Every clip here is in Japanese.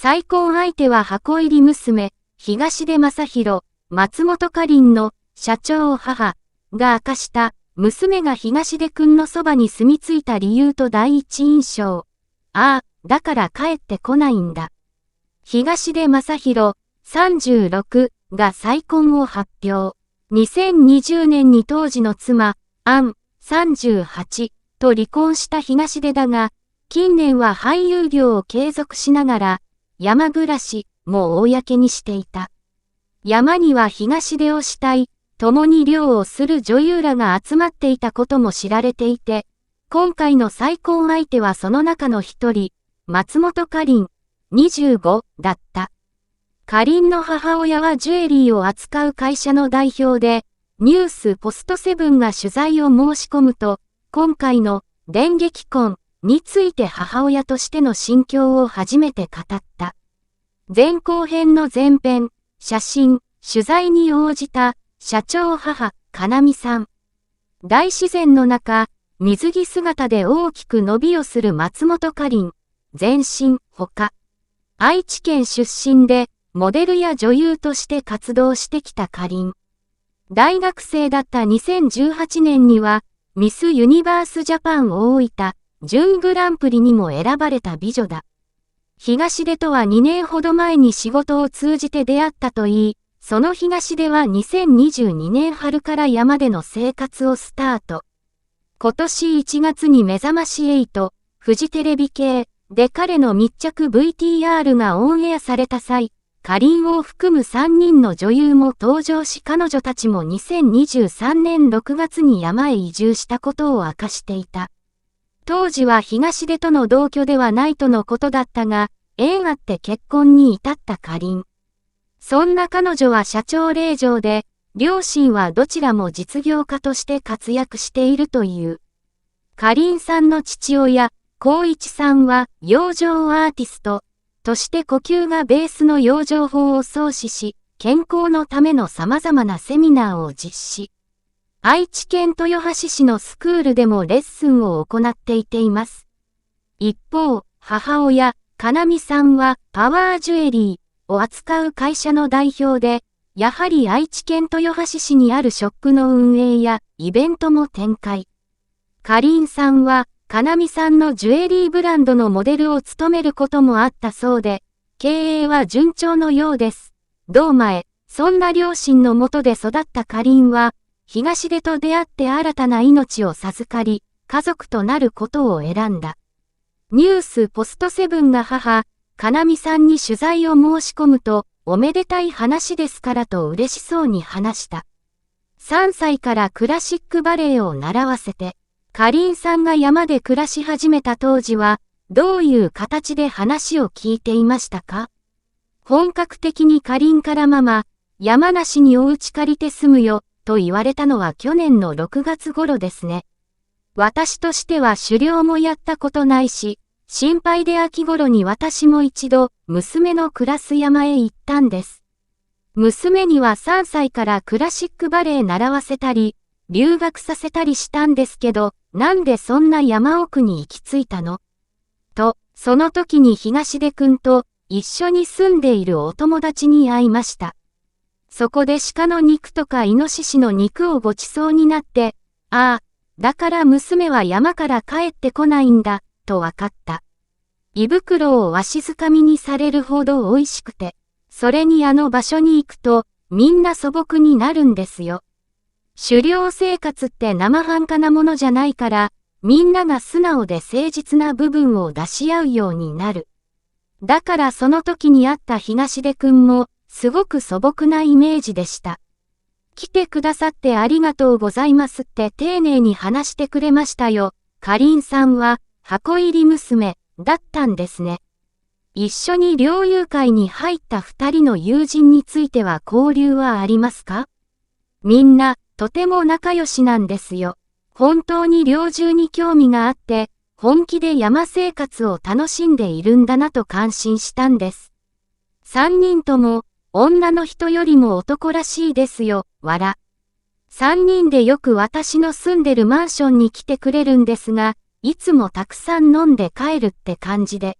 再婚相手は箱入り娘、東出昌大、松本かりんの社長母が明かした娘が東出くんのそばに住み着いた理由と第一印象。ああ、だから帰ってこないんだ。東出昌大、36が再婚を発表。2020年に当時の妻、杏、38と離婚した東出だが、近年は俳優業を継続しながら、山暮らしも公にしていた。山には東出を慕い、共に漁をする女優らが集まっていたことも知られていて、今回の再婚相手はその中の一人、松本かりん、25だった。かりんの母親はジュエリーを扱う会社の代表で、ニュースポストセブンが取材を申し込むと、今回の電撃婚について母親としての心境を初めて語った。前後編の前編、写真、取材に応じた社長母、かなみさん。大自然の中、水着姿で大きく伸びをする松本かりん。全身、他。愛知県出身で、モデルや女優として活動してきたかりん。大学生だった2018年には、ミスユニバースジャパン大分、準グランプリにも選ばれた美女だ。東出とは2年ほど前に仕事を通じて出会ったといい、その東出は2022年春から山での生活をスタート。今年1月に目覚まし8、フジテレビ系で彼の密着 VTR がオンエアされた際、かりんを含む3人の女優も登場し彼女たちも2023年6月に山へ移住したことを明かしていた。当時は東出との同居ではないとのことだったが、縁あって結婚に至ったかりん。そんな彼女は社長令嬢で、両親はどちらも実業家として活躍しているという。かりんさんの父親、光一さんは養生アーティストとして呼吸がベースの養生法を創始し、健康のための様々なセミナーを実施。愛知県豊橋市のスクールでもレッスンを行っていています。一方、母親、かなみさんはパワージュエリーを扱う会社の代表で、やはり愛知県豊橋市にあるショップの運営やイベントも展開。かりんさんは、かなみさんのジュエリーブランドのモデルを務めることもあったそうで、経営は順調のようです。同前、そんな両親の下で育ったかりんは、東出と出会って新たな命を授かり、家族となることを選んだ。ニュースポストセブンが母、かなみさんに取材を申し込むと、おめでたい話ですからと嬉しそうに話した。3歳からクラシックバレエを習わせて、かりんさんが山で暮らし始めた当時は、どういう形で話を聞いていましたか？本格的にかりんからママ、山梨にお家借りて住むよ、と言われたのは去年の6月頃ですね。私としては狩猟もやったことないし、心配で秋頃に私も一度、娘の暮らす山へ行ったんです。娘には3歳からクラシックバレエ習わせたり、留学させたりしたんですけど、なんでそんな山奥に行き着いたの？と、その時に東出くんと一緒に住んでいるお友達に会いました。そこで鹿の肉とかイノシシの肉をごちそうになって、ああ、だから娘は山から帰ってこないんだ、とわかった。胃袋をわしづかみにされるほど美味しくて、それにあの場所に行くと、みんな素朴になるんですよ。狩猟生活って生半可なものじゃないから、みんなが素直で誠実な部分を出し合うようになる。だからその時に会った東出くんも、すごく素朴なイメージでした。来てくださってありがとうございますって丁寧に話してくれましたよ。かりんさんは、箱入り娘、だったんですね。一緒に猟友会に入った2人の友人については交流はありますか？みんな、とても仲良しなんですよ。本当に猟銃に興味があって、本気で山生活を楽しんでいるんだなと感心したんです。3人とも、女の人よりも男らしいですよ、笑。3人でよく私の住んでるマンションに来てくれるんですが、いつもたくさん飲んで帰るって感じで。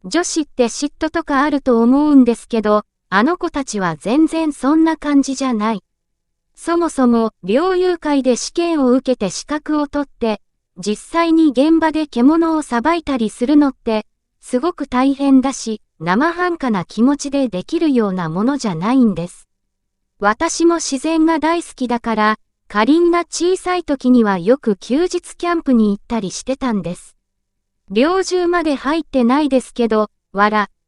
女子って嫉妬とかあると思うんですけど、あの子たちは全然そんな感じじゃない。そもそも、猟友会で試験を受けて資格を取って、実際に現場で獣をさばいたりするのって、すごく大変だし、生半可な気持ちでできるようなものじゃないんです。私も自然が大好きだから、かりんが小さい時にはよく休日キャンプに行ったりしてたんです。猟銃まで入ってないですけど、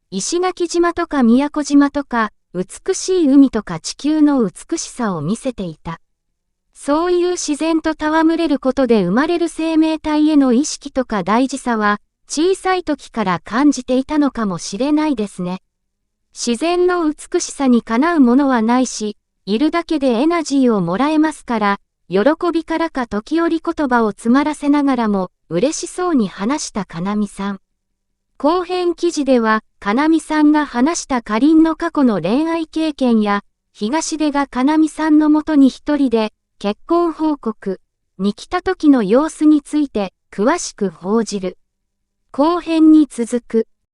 石垣島とか宮古島とか、美しい海とか地球の美しさを見せていた。そういう自然と戯れることで生まれる生命体への意識とか大事さは、小さい時から感じていたのかもしれないですね。自然の美しさにかなうものはないし、いるだけでエナジーをもらえますから、喜びからか時折言葉を詰まらせながらも、嬉しそうに話したかなみさん。後編記事では、かなみさんが話したかりんの過去の恋愛経験や、東出がかなみさんのもとに一人で、結婚報告に来た時の様子について、詳しく報じる。後編に続く。